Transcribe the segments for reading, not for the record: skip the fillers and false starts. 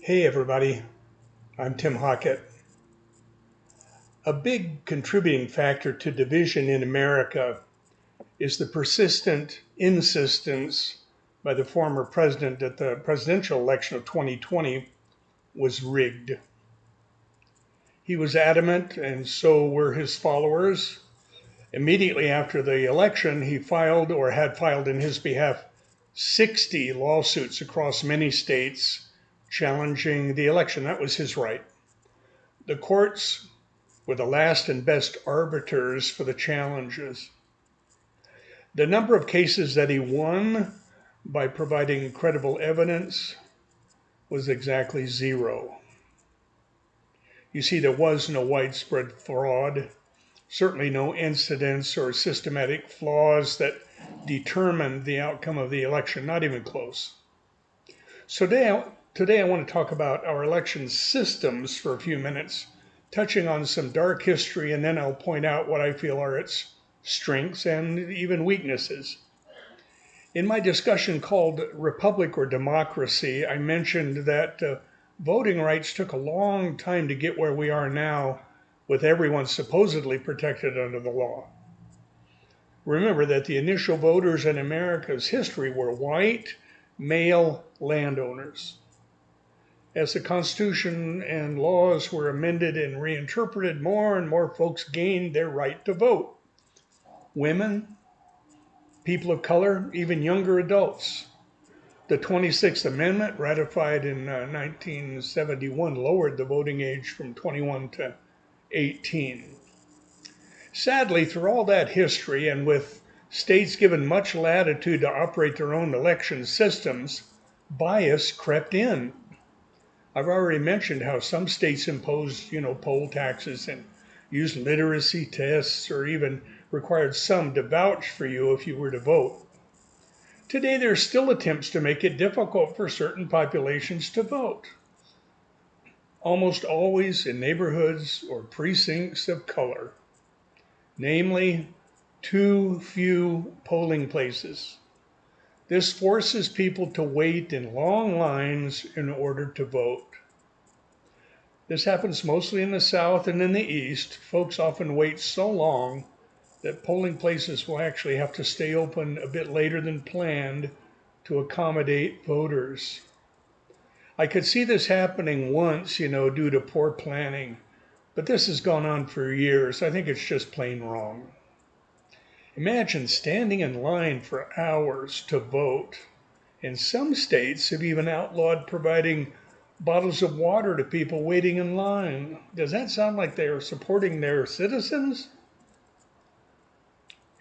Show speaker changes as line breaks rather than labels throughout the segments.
Hey everybody, I'm Tim Hockett. A big contributing factor to division in America is the persistent insistence by the former president that the presidential election of 2020 was rigged. He was adamant, and so were his followers. Immediately after the election, he filed or had filed in his behalf 60 lawsuits across many states challenging the election. That was his right. The courts were the last and best arbiters for the challenges. The number of cases that he won by providing credible evidence was exactly zero. You see, there was no widespread fraud, certainly no incidents or systematic flaws that determined the outcome of the election, not even close. So today I want to talk about our election systems for a few minutes, touching on some dark history, and then I'll point out what I feel are its strengths and even weaknesses. In my discussion called Republic or Democracy, I mentioned that voting rights took a long time to get where we are now, with everyone supposedly protected under the law. Remember that the initial voters in America's history were white, male landowners. As the Constitution and laws were amended and reinterpreted, more and more folks gained their right to vote. Women, people of color, even younger adults. The 26th Amendment, ratified in 1971, lowered the voting age from 21 to 18. Sadly, through all that history, and with states given much latitude to operate their own election systems, bias crept in. I've already mentioned how some states imposed, poll taxes and used literacy tests or even required some to vouch for you if you were to vote. Today, there are still attempts to make it difficult for certain populations to vote, almost always in neighborhoods or precincts of color, namely too few polling places. This forces people to wait in long lines in order to vote. This happens mostly in the South and in the East. Folks often wait so long that polling places will actually have to stay open a bit later than planned to accommodate voters. I could see this happening once, due to poor planning, but this has gone on for years. I think it's just plain wrong. Imagine standing in line for hours to vote. And some states have even outlawed providing bottles of water to people waiting in line. Does that sound like they are supporting their citizens?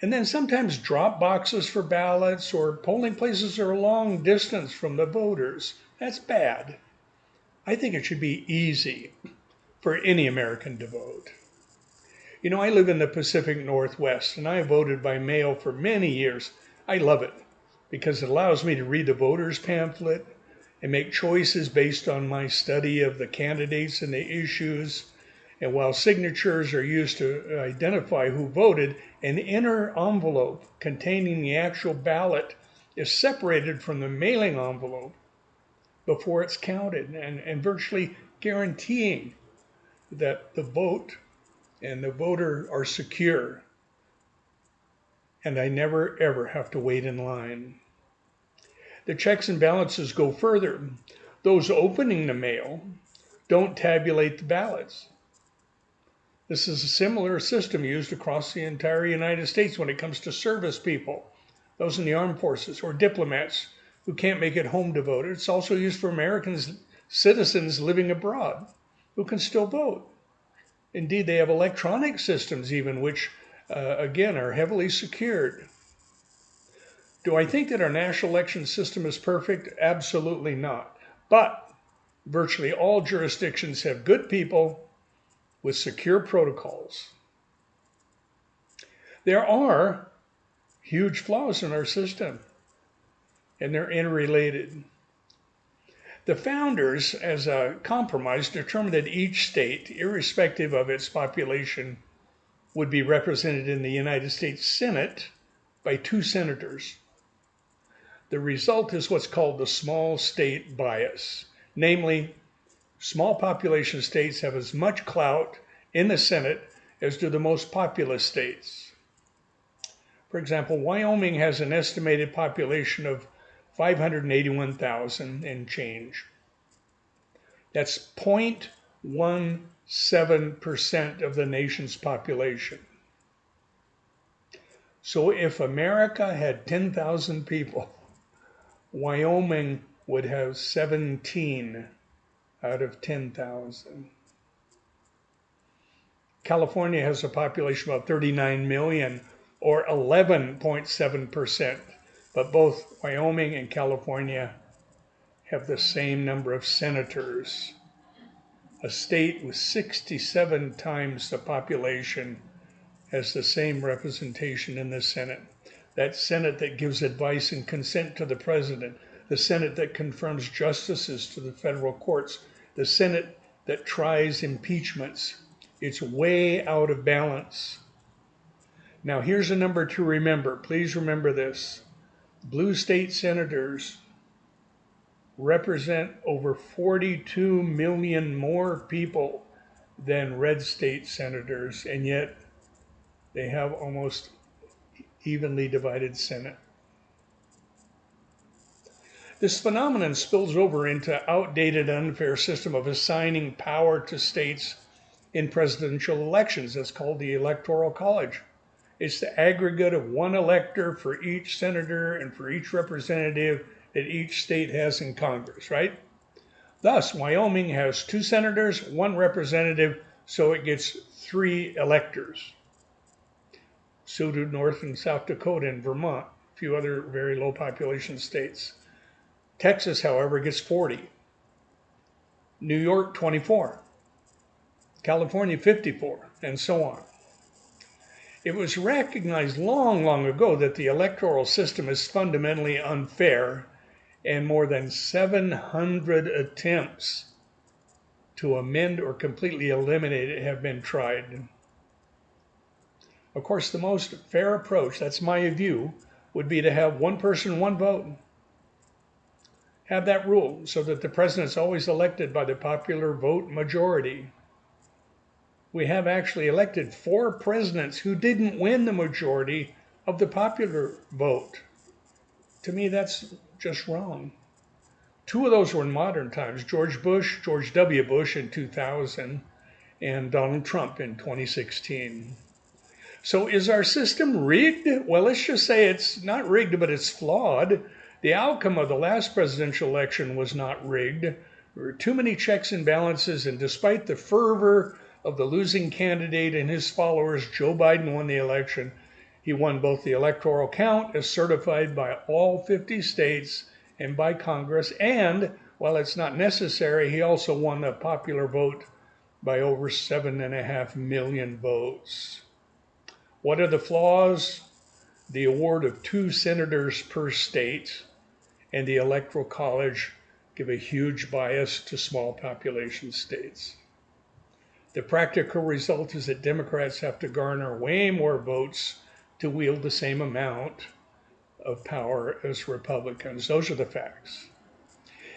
And then sometimes drop boxes for ballots or polling places are a long distance from the voters. That's bad. I think it should be easy for any American to vote. I live in the Pacific Northwest and I voted by mail for many years. I love it because it allows me to read the voter's pamphlet and make choices based on my study of the candidates and the issues. And while signatures are used to identify who voted, an inner envelope containing the actual ballot is separated from the mailing envelope before it's counted, and virtually guaranteeing that the vote and the voter are secure. And I never, ever have to wait in line. The checks and balances go further. Those opening the mail don't tabulate the ballots. This is a similar system used across the entire United States when it comes to service people, those in the armed forces, or diplomats who can't make it home to vote. It's also used for Americans, citizens living abroad, who can still vote. Indeed, they have electronic systems even, which, again, are heavily secured. Do I think that our national election system is perfect? Absolutely not. But virtually all jurisdictions have good people with secure protocols. There are huge flaws in our system, and they're interrelated. The founders, as a compromise, determined that each state, irrespective of its population, would be represented in the United States Senate by 2 senators. The result is what's called the small state bias, namely, Small population states have as much clout in the Senate as do the most populous states. For example, Wyoming has an estimated population of 581,000 and change. That's 0.17% of the nation's population. So if America had 10,000 people, Wyoming would have 17 out of 10,000. California has a population of about 39 million, or 11.7%, but both Wyoming and California have the same number of senators. A state with 67 times the population has the same representation in the Senate. That Senate that gives advice and consent to the president, the Senate that confirms justices to the federal courts, the Senate that tries impeachments. It's way out of balance. Now here's a number to remember. Please remember this. Blue state senators represent over 42 million more people than red state senators, and yet they have almost evenly divided Senate. This phenomenon spills over into outdated, unfair system of assigning power to states in presidential elections. That's called the Electoral College. It's the aggregate of one elector for each senator and for each representative that each state has in Congress, right? Thus, Wyoming has 2 senators, 1 representative, so it gets 3 electors. So do North and South Dakota and Vermont, a few other very low population states. Texas, however, gets 40. New York, 24. California, 54, and so on. It was recognized long, long ago that the electoral system is fundamentally unfair, and more than 700 attempts to amend or completely eliminate it have been tried. Of course, the most fair approach, that's my view, would be to have one person, one vote. Have that rule so that the president's always elected by the popular vote majority. We have actually elected 4 presidents who didn't win the majority of the popular vote. To me, that's just wrong. 2 of those were in modern times, George W. Bush in 2000, and Donald Trump in 2016. So is our system rigged? Well, let's just say it's not rigged, but it's flawed. The outcome of the last presidential election was not rigged. There were too many checks and balances, and despite the fervor of the losing candidate and his followers, Joe Biden won the election. He won both the electoral count as certified by all 50 states and by Congress, and while it's not necessary, he also won the popular vote by over 7.5 million votes. What are the flaws? The award of 2 senators per state and the Electoral College give a huge bias to small population states. The practical result is that Democrats have to garner way more votes to wield the same amount of power as Republicans. Those are the facts.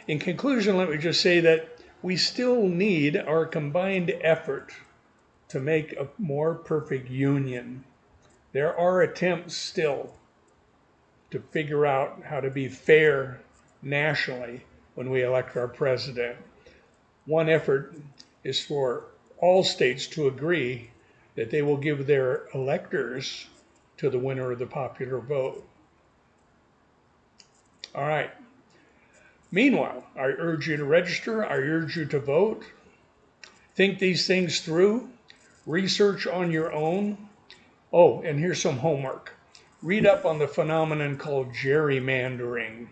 In conclusion, let me just say that we still need our combined effort to make a more perfect union. There are attempts still to figure out how to be fair nationally when we elect our president. One effort is for all states to agree that they will give their electors to the winner of the popular vote. All right. Meanwhile, I urge you to register. I urge you to vote. Think these things through. Research on your own. Oh, and here's some homework. Read up on the phenomenon called gerrymandering.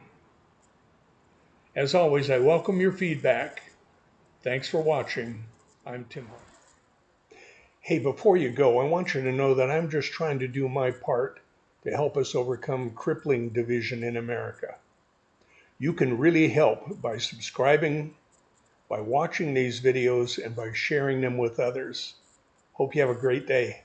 As always, I welcome your feedback. Thanks for watching. I'm Tim Hart. Hey, before you go, I want you to know that I'm just trying to do my part to help us overcome crippling division in America. You can really help by subscribing, by watching these videos, and by sharing them with others. Hope you have a great day.